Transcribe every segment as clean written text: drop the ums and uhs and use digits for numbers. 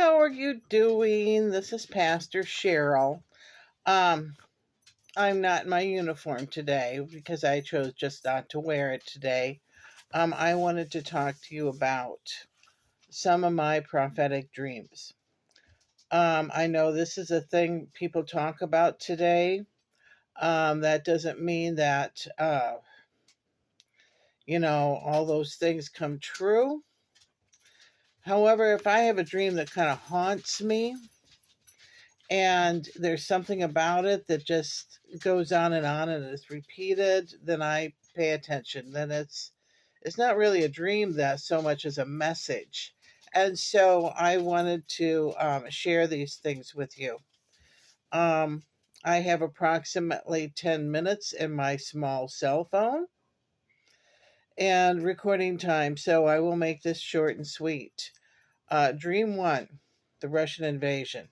how are you doing? This is Pastor Cheryl. Um, I'm not in my uniform today because I chose just not to wear it today. I wanted to talk to you about some of my prophetic dreams. I know this is a thing people talk about today. That doesn't mean that, all those things come true. However, if I have a dream that kind of haunts me, and there's something about it that just goes on and is repeated, then I pay attention. Then it's not really a dream that so much as a message. And so I wanted to share these things with you. Um, I have approximately 10 minutes in my small cell phone and recording time, so I will make this short and sweet. Dream one, the Russian invasion.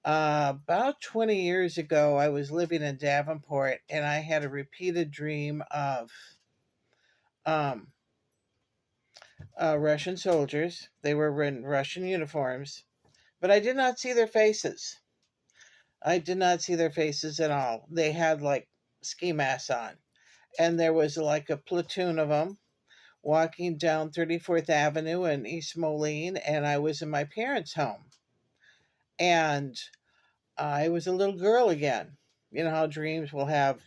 About 20 years ago, I was living in Davenport and I had a repeated dream of um, Russian soldiers. They were in Russian uniforms, but I did not see their faces. I did not see their faces at all. They had like ski masks on, and there was like a platoon of them walking down 34th Avenue in East Moline, and I was in my parents' home. And I was a little girl again. You know how dreams will have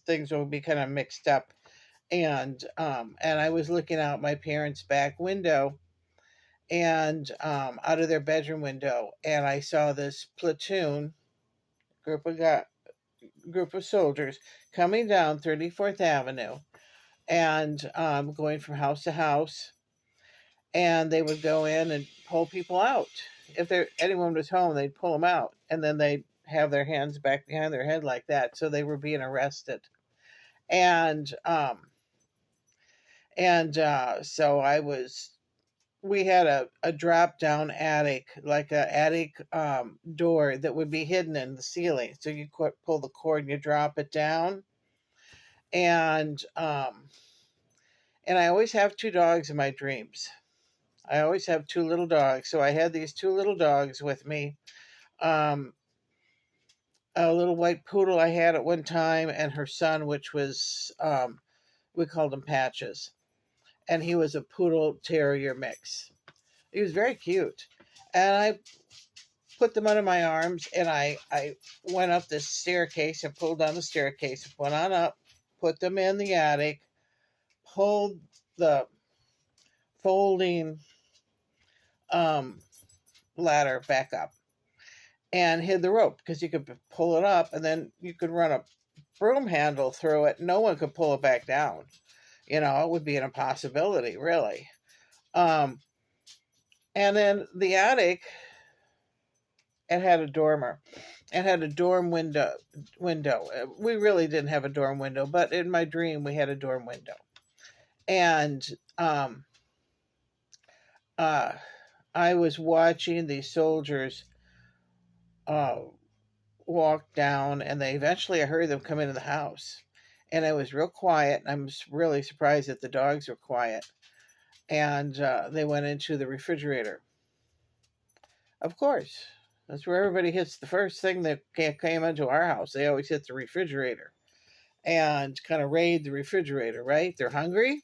things will be kind of mixed up. And I was looking out my parents' back window and out of their bedroom window, and I saw this platoon group of group of soldiers coming down 34th Avenue and going from house to house, and they would go in and pull people out. If anyone was home, they'd pull them out, and then they'd have their hands back behind their head like that, so they were being arrested. And so we had a drop down attic, like a attic door that would be hidden in the ceiling. So you pull the cord and you drop it down. And and I always have two dogs in my dreams. I always have two little dogs. So I had these two little dogs with me. Um, a little white poodle I had at one time, and her son, which was we called him Patches, and he was a poodle terrier mix. He was very cute, and I put them under my arms, and I went up this staircase and pulled down the staircase, went on up, put them in the attic, pulled the folding um, ladder back up, and hid the rope because you could pull it up, and then you could run a broom handle through it. No one could pull it back down. It would be an impossibility, really. Um, and then the attic, it had a dormer. It had a dorm window. We really didn't have a dorm window, but in my dream, we had a dorm window. And I was watching these soldiers walk down, and I heard them come into the house. And it was real quiet. I'm really surprised that the dogs were quiet. And they went into the refrigerator. Of course, that's where everybody hits the first thing that came into our house. They always hit the refrigerator and kind of raid the refrigerator, right? They're hungry.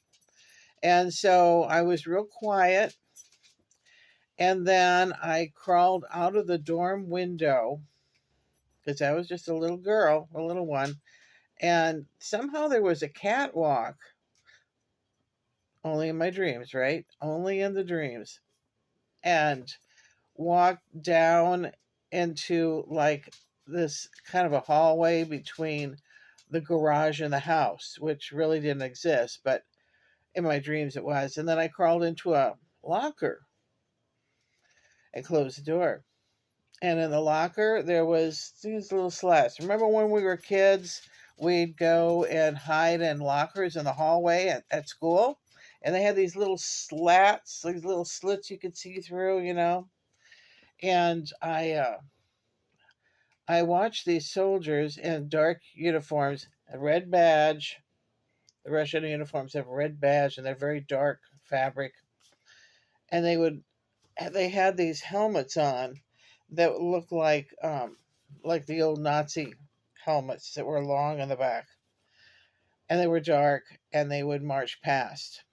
And so I was real quiet. And then I crawled out of the dorm window because I was just a little girl, a little one. And somehow there was a catwalk, only in my dreams, right? Only in the dreams. And walked down into like this kind of a hallway between the garage and the house, which really didn't exist, but in my dreams it was. And then I crawled into a locker and closed the door. And in the locker there was these little slats. Remember when we were kids, we'd go and hide in lockers in the hallway at school? And they had these little slats, these little slits you could see through, And I watched these soldiers in dark uniforms, a red badge. The Russian uniforms have a red badge, and they're very dark fabric. And they would they had these helmets on that looked like the old Nazi helmets that were long on the back, and they were dark, and they would march past,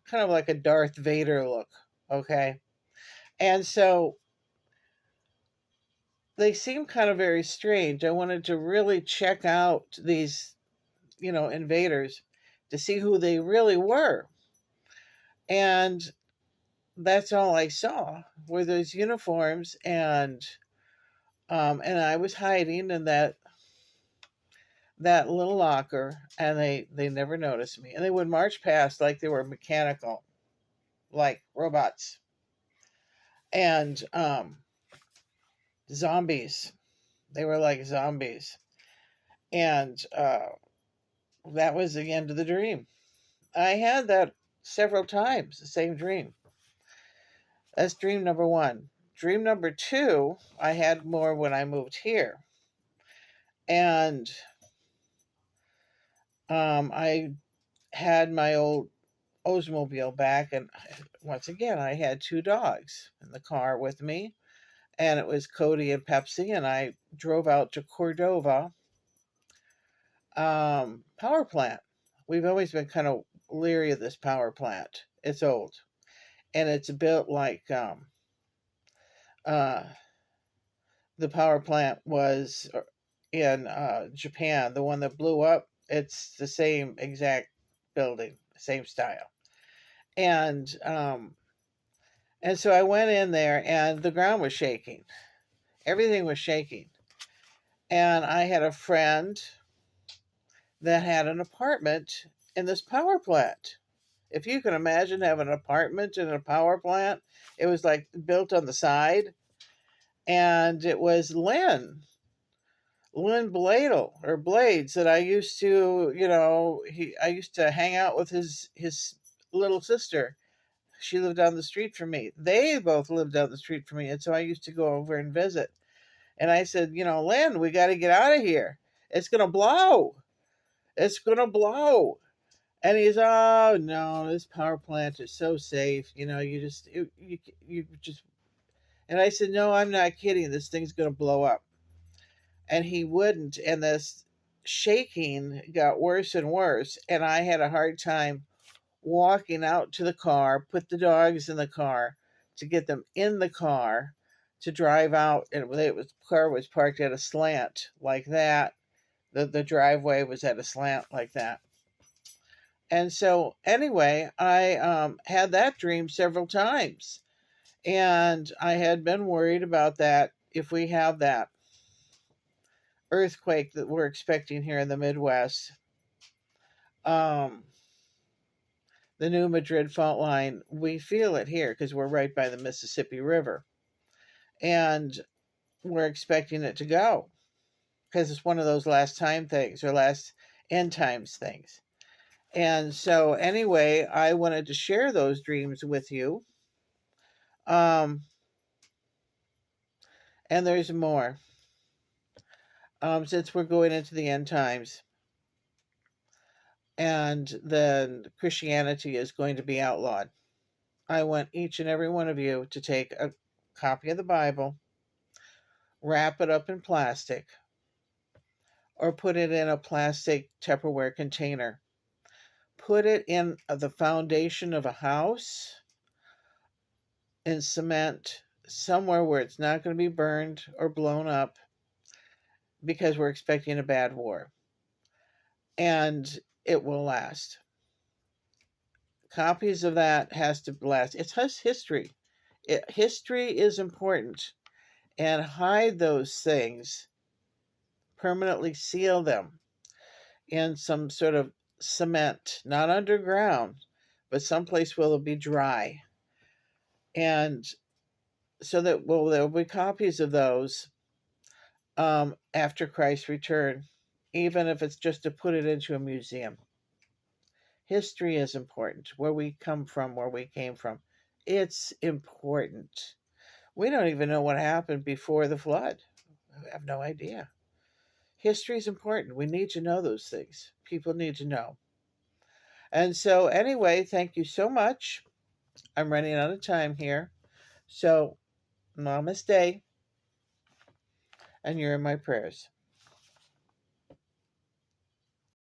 kind of like a Darth Vader look. Okay, and so they seemed kind of very strange. I wanted to really check out these, invaders to see who they really were. And that's all I saw were those uniforms, and I was hiding in that little locker, and they never noticed me, and they would march past like they were mechanical, like robots, and zombies. They were like zombies, and that was the end of the dream. I had that several times, the same dream. That's dream number one. Dream number two, I had more when I moved here. And I had my old Oldsmobile back, and once again, I had two dogs in the car with me, and it was Cody and Pepsi, and I drove out to Cordova power plant. We've always been kind of leery of this power plant. It's old, and it's built like uh, the power plant was in Japan, the one that blew up. It's the same exact building, same style, and so I went in there, and the ground was shaking. Everything was shaking, and I had a friend that had an apartment in this power plant. If you can imagine having an apartment in a power plant, it was like built on the side, and it was Lynn Bladel or Blades that I used to, I used to hang out with his little sister. She lived down the street from me. They both lived down the street from me, and so I used to go over and visit. And I said, Lynn, we got to get out of here. It's gonna blow. It's gonna blow. And he's, oh no, this power plant is so safe. You just. And I said, no, I'm not kidding. This thing's gonna blow up. And he wouldn't. And this shaking got worse and worse. And I had a hard time walking out to the car, put the dogs in the car, to get them in the car to drive out. And the car was parked at a slant like that. The driveway was at a slant like that. And so, anyway, I had that dream several times. And I had been worried about that if we have that earthquake that we're expecting here in the Midwest. Um, the New Madrid fault line, we feel it here because we're right by the Mississippi River. And we're expecting it to go because it's one of those last time things or last end times things. And so, anyway, I wanted to share those dreams with you. Um, and there's more. Since we're going into the end times, and then Christianity is going to be outlawed, I want each and every one of you to take a copy of the Bible, wrap it up in plastic, or put it in a plastic Tupperware container. Put it in the foundation of a house in cement, somewhere where it's not going to be burned or blown up, because we're expecting a bad war. And it will last. Copies of that has to last. It's history. History is important. And hide those things. Permanently seal them in some sort of cement, not underground, but someplace where they'll be dry. And so that there'll be copies of those after Christ's return, even if it's just to put it into a museum. History is important. Where we come from, where we came from. It's important. We don't even know what happened before the flood. I have no idea. History is important. We need to know those things. People need to know. And so, anyway, thank you so much. I'm running out of time here. So, namaste, and you're in my prayers.